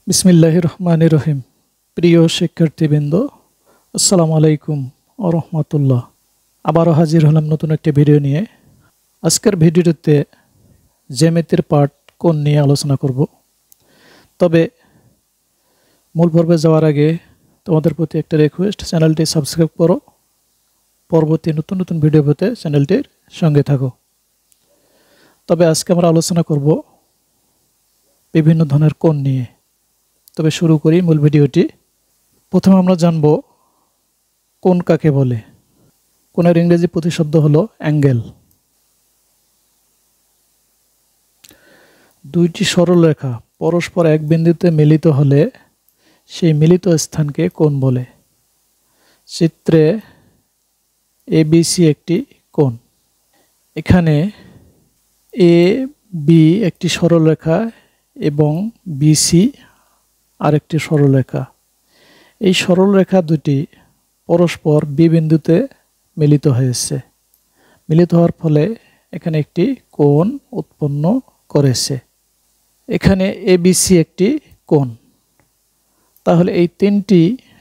বিসমিল্লাহির রহমানির রহিম। প্রিয় শিক্ষার্থীবৃন্দ, আসসালামু আলাইকুম ও রহমতুল্লাহ। আবারও হাজির হলাম নতুন একটি ভিডিও নিয়ে। আজকের ভিডিওতে জ্যামিতির পার্ট কোণ নিয়ে আলোচনা করব। তবে মূল পর্বে যাওয়ার আগে তোমাদের প্রতি একটা রিকোয়েস্ট, চ্যানেলটি সাবস্ক্রাইব করো। পরবর্তী নতুন নতুন ভিডিও পেতে চ্যানেলটির সঙ্গে থাকো। তবে আজকে আমরা আলোচনা করব বিভিন্ন ধরনের কোণ নিয়ে। তবে শুরু করি মূল ভিডিওটি। প্রথমে আমরা জানব কোণ কাকে বলে। কোণের ইংরেজি প্রতিশব্দ হলো অ্যাঙ্গেল। দুইটি সরলরেখা পরস্পর এক বিন্দুতে মিলিত হলে সেই মিলিত স্থানকে কোণ বলে। চিত্রে ABC একটি কোণ। এখানে AB একটি সরলরেখা এবং BC আরেকটি সরলরেখা। এই সরলরেখা দুটি পরস্পর B বিন্দুতে মিলিত হয়েছে। মিলিত হওয়ার ফলে এখানে একটি কোণ উৎপন্ন করেছে। এখানে ABC একটি কোণ। তাহলে এই তিনটি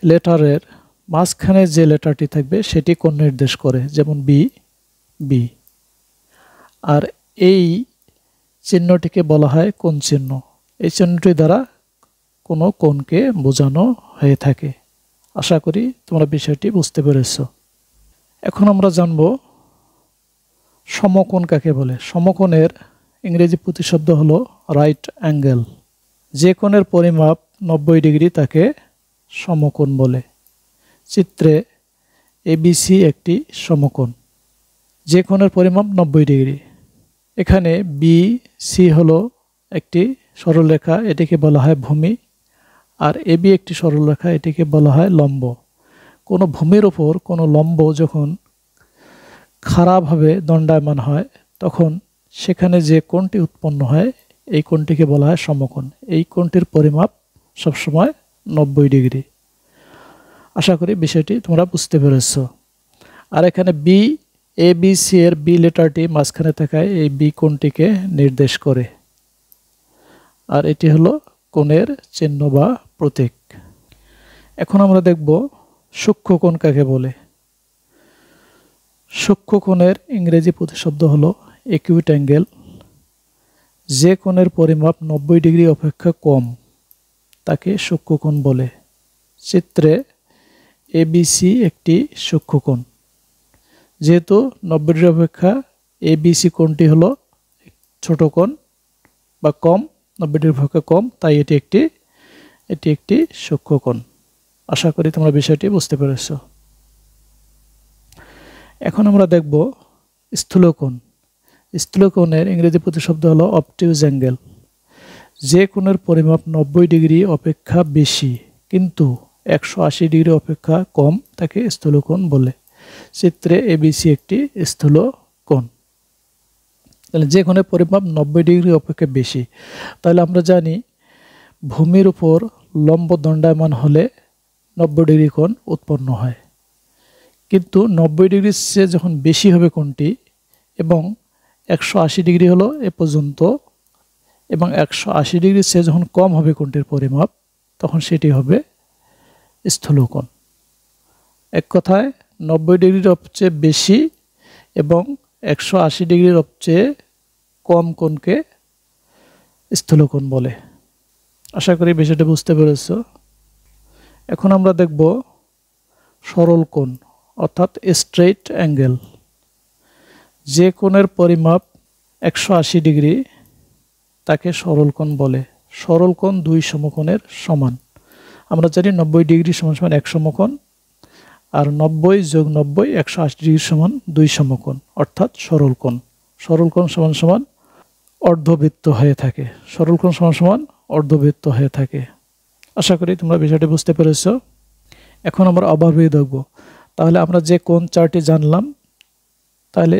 লেটারের মাঝখানে যে লেটারটি থাকবে সেটি কোণ নির্দেশ করে, যেমন B। আর এই চিহ্নটিকে বলা হয় কোণ চিহ্ন। এই চিহ্নটি দ্বারা কোনো কোণকে বোঝানো হয়ে থাকে। আশা করি তোমরা বিষয়টি বুঝতে পেরেছ। এখন আমরা জানব সমকোণ কাকে বলে। সমকোণের ইংরেজি প্রতিশব্দ হলো রাইট অ্যাঙ্গেল। যে কোণের পরিমাপ 90 ডিগ্রি তাকে সমকোণ বলে। চিত্রে ABC একটি সমকোণ। যে কোণের পরিমাপ 90 ডিগ্রি। এখানে BC হলো একটি সরলরেখা, এটিকে বলা হয় ভূমি। আর AB একটি সরলরেখা, এটিকে বলা হয় লম্ব। কোনো ভূমির ওপর কোনো লম্ব যখন খাড়াভাবে দণ্ডায়মান হয় তখন সেখানে যে কোণটি উৎপন্ন হয় এই কোণটিকে বলা হয় সমকোণ। এই কোণটির পরিমাপ সবসময় 90 ডিগ্রি। আশা করি বিষয়টি তোমরা বুঝতে পেরেছ। আর এখানে ABC এর B লেটারটি মাঝখানে থাকায় এই B কোণটিকে নির্দেশ করে। আর এটি হলো কোণের চিহ্ন বা প্রতীক। এখন আমরা দেখব সূক্ষ্ম কোণ কাকে বলে। সূক্ষ্ম কোণের ইংরেজি প্রতিশব্দ হলো একিউট অ্যাঙ্গেল। যে কোণের পরিমাপ 90 ডিগ্রি অপেক্ষা কম তাকে সূক্ষ্ম কোণ বলে। চিত্রে ABC একটি সূক্ষ্ম কোণ। যেহেতু 90 ডিগ্রি অপেক্ষা ABC কোণটি হলো ছোট কোণ বা কম, 90 ডিগ্রি অপেক্ষা কম, তাই এটি একটি সূক্ষ্ম কোণ। আশা করি তোমরা বিষয়টি বুঝতে পেরেছ। এখন আমরা দেখব স্থূল কোণ। স্থূল কোণের ইংরেজি প্রতিশব্দ হলো অবটিউজ অ্যাঙ্গেল। যে কোণের পরিমাপ 90 ডিগ্রি অপেক্ষা বেশি কিন্তু 180 ডিগ্রি অপেক্ষা কম তাকে স্থূল কোণ বলে। চিত্রে ABC একটি স্থূল কোণ। তাহলে যে কোণের পরিমাপ 90 ডিগ্রি অপেক্ষা বেশি, তাহলে আমরা জানি ভূমির উপর লম্ব দণ্ডায়মান হলে 90 ডিগ্রি কোণ উৎপন্ন হয়। কিন্তু 90 ডিগ্রির চেয়ে যখন বেশি হবে কোণটি এবং 180 ডিগ্রি হলো এ পর্যন্ত, এবং 180 ডিগ্রির চেয়ে যখন কম হবে কোণটির পরিমাপ তখন সেটি হবে স্থূল কোণ। এক কথায় 90 ডিগ্রির চেয়ে বেশি এবং 180 ডিগ্রির চেয়ে কম কোণকে স্থূল কোণ বলে। আশা করি বিষয়টা বুঝতে পেরেছ। এখন আমরা দেখব সরল কোণ অর্থাৎ স্ট্রেইট অ্যাঙ্গেল। যে কোণের পরিমাপ 180 ডিগ্রি তাকে সরল কোণ বলে। সরল কোণ দুই সমকোণের সমান। আমরা জানি 90 ডিগ্রি সমান 1 সমকোণ, আর 90 যোগ 90 180 ডিগ্রি সমান 2 সমকোণ, অর্থাৎ সরল কোণ। সরল কোণ সমান অর্ধবৃত্ত হয়ে থাকে। সরল কোণ সমান অর্ধবৃত্ত হয়ে থাকে। আশা করি তোমরা বিষয়টি বুঝতে পেরেছ। এখন আমরা ওভারভিউ দেখব। তাহলে আমরা যে কোণ চারটি জানলাম, তাহলে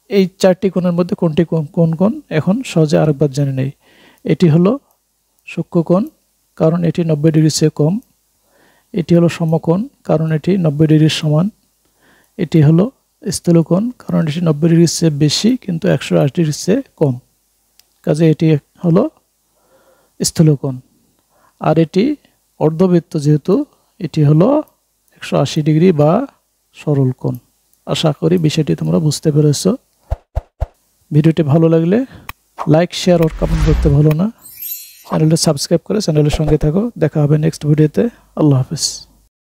এই চারটি কোণের মধ্যে কোনটি কোন কোণ এখন সহজে আরেকবার জেনে নেই। এটি হলো সূক্ষ্ম কোণ, কারণ এটি 90 ডিগ্রির চেয়ে কম। এটি হলো সমকোণ, কারণ এটি 90 ডিগ্রির সমান। এটি হলো স্থূল কোণ, কারণ এটি 90 ডিগ্রির চেয়ে বেশি কিন্তু 180 ডিগ্রির চেয়ে কম, কাজে এটি হলো স্থূল কোণ। আর এটি অর্ধবৃত্ত, যেহেতু এটি হলো 180 ডিগ্রি বা সরল কোণ। আশা করি বিষয়টি তোমরা বুঝতে পেরেছো। ভিডিওটি ভালো লাগলে লাইক, শেয়ার ও কমেন্ট করতে ভুলো না। চ্যানেলটি সাবস্ক্রাইব করে চ্যানেলের সঙ্গে থাকো। দেখা হবে নেক্সট ভিডিওতে। আল্লাহ হাফেজ।